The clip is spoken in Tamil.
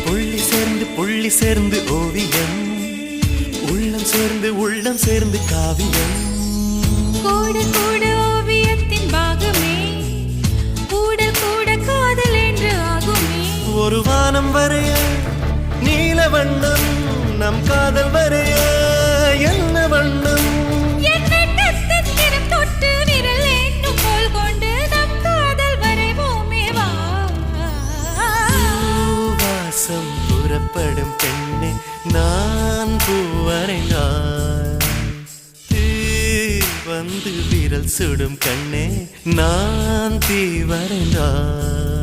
புள்ளி சேர்ந்து ஓவியம், உள்ளம் சேர்ந்து காவியம். கூட கூட ஓவியத்தின் பாகமே, கூட கூட காதல் என்று ஆகுமே. ஒரு வானம் வரைய நீல வண்ணம், நம் காதல் வரைய என்ன வண்ணம்? என்னை தத்திரம் தொட்டு விரல் என்னும் போல் கொண்டு நம் காதல் வரைவோமே வா. வாசம் புறப்படும் பெண்ணே, நான் பூவரைந்தாய். தீ வந்து விரல் சுடும் கண்ணே, நான் தீ வரைந்தாய்.